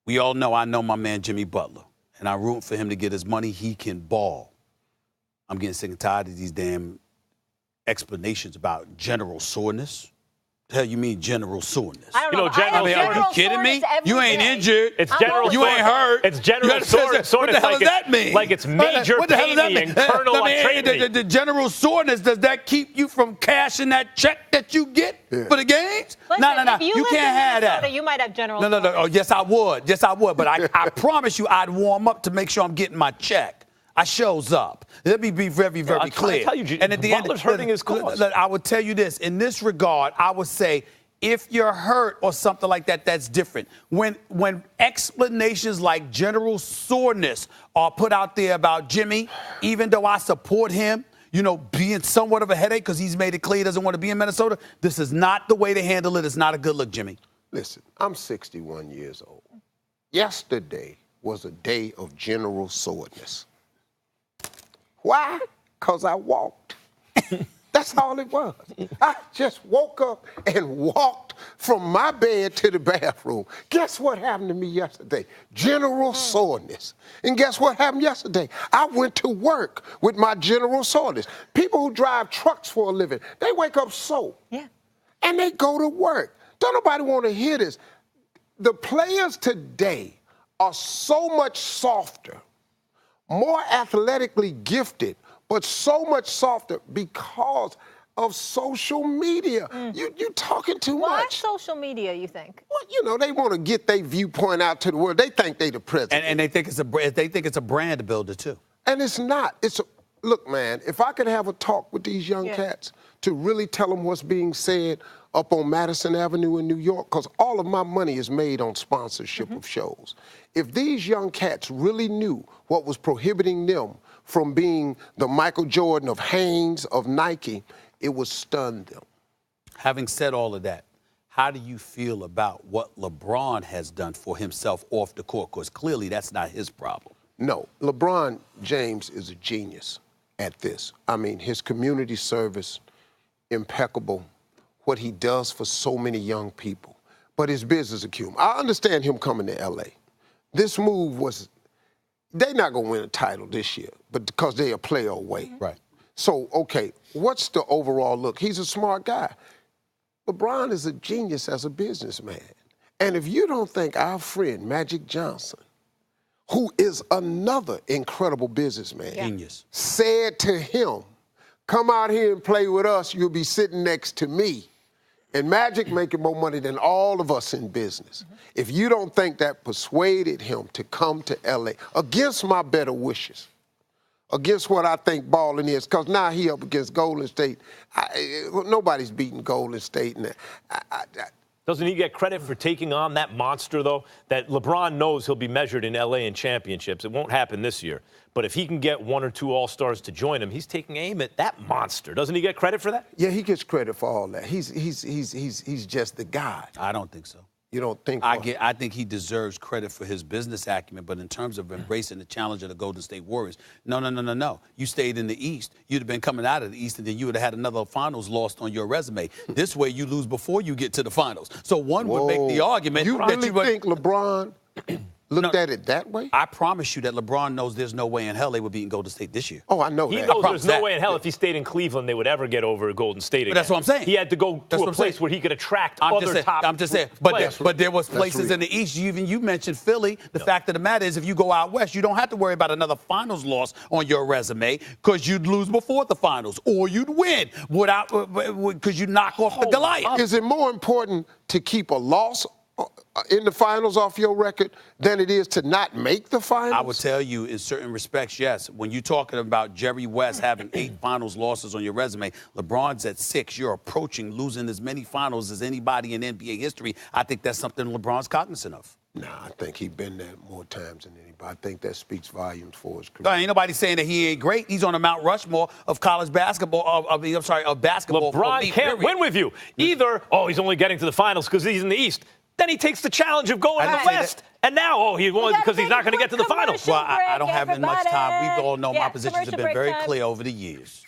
We all know I know my man Jimmy Butler, and I'm rooting for him to get his money. He can ball. I'm getting sick and tired of these damn explanations about general soreness. The hell you mean general soreness? I don't know. Are you kidding me? You ain't injured. It's general. You ain't hurt. It's general soreness. What the hell does that mean? Like it's major pain and internal arthritis. The general soreness, does that keep you from cashing that check that you get for the games? No. You can't have that. You might have general No. Oh, yes, I would. Yes, I would. But I promise you I'd warm up to make sure I'm getting my check. I shows up. Let me be very, very clear. I tell you, and at the Butler's hurting his cause. I would tell you this. In this regard, I would say if you're hurt or something like that, that's different. When explanations like general soreness are put out there about Jimmy, even though I support him, being somewhat of a headache because he's made it clear he doesn't want to be in Minnesota, this is not the way to handle it. It's not a good look, Jimmy. Listen, I'm 61 years old. Yesterday was a day of general soreness. Why? Because I walked. That's all it was. I just woke up and walked from my bed to the bathroom. Guess what happened to me yesterday? General soreness. And guess what happened yesterday? I went to work with my general soreness. People who drive trucks for a living, they wake up sore. Yeah. And they go to work. Don't nobody want to hear this. The players today are so much softer, more athletically gifted, but so much softer because of social media. You talking too much. Why social media, you think? Well, they want to get their viewpoint out to the world. They think they the president. And they think it's a brand builder too. And it's not. Look, man, if I could have a talk with these young cats to really tell them what's being said up on Madison Avenue in New York, because all of my money is made on sponsorship of shows. If these young cats really knew what was prohibiting them from being the Michael Jordan of Hanes, of Nike, it would stun them. Having said all of that, how do you feel about what LeBron has done for himself off the court? Because clearly that's not his problem. No, LeBron James is a genius at this. I mean, his community service, impeccable. What he does for so many young people. But his business acumen. I understand him coming to L.A. This move was, they're not going to win a title this year, but because they're a player away. Right. So, okay, what's the overall look? He's a smart guy. LeBron is a genius as a businessman. And if you don't think our friend Magic Johnson, who is another incredible businessman, genius, said to him, come out here and play with us, you'll be sitting next to me. And Magic making more money than all of us in business. If you don't think that persuaded him to come to L.A. against my better wishes, against what I think balling is, because now he up against Golden State. Nobody's beating Golden State. Doesn't he get credit for taking on that monster, though? That LeBron knows he'll be measured in L.A. in championships. It won't happen this year. But if he can get one or two All-Stars to join him, he's taking aim at that monster. Doesn't he get credit for that? Yeah, he gets credit for all that. He's just the guy. I don't think so. You don't think? I think he deserves credit for his business acumen, but in terms of embracing the challenge of the Golden State Warriors, no. You stayed in the East. You'd have been coming out of the East, and then you would have had another finals lost on your resume. This way, you lose before you get to the finals. So one would make the argument you that really think LeBron looked at it that way? I promise you that LeBron knows there's no way in hell they were beating Golden State this year. Oh, I know he that. knows there's no way in hell if he stayed in Cleveland they would ever get over Golden State again. But that's what I'm saying. He had to go to a place where he could attract other top I'm just saying. players. But there was places in the East. You mentioned Philly. The fact of the matter is, if you go out west, you don't have to worry about another finals loss on your resume because you'd lose before the finals, or you'd win because you knock off the Goliath. Is it more important to keep a loss in the finals off your record than it is to not make the finals? I would tell you in certain respects, yes. When you're talking about Jerry West having 8 finals losses on your resume, LeBron's at 6. You're approaching losing as many finals as anybody in NBA history. I think that's something LeBron's cognizant of. Nah, I think he's been there more times than anybody. I think that speaks volumes for his career. Ain't nobody saying that he ain't great. He's on the Mount Rushmore of college basketball, of basketball. LeBron can't win with you. Either, he's only getting to the finals because he's in the East. Then he takes the challenge of going to the West. And now, he won because he's not going to get to the finals. Well, I don't have much time. We all know my positions have been very clear over the years.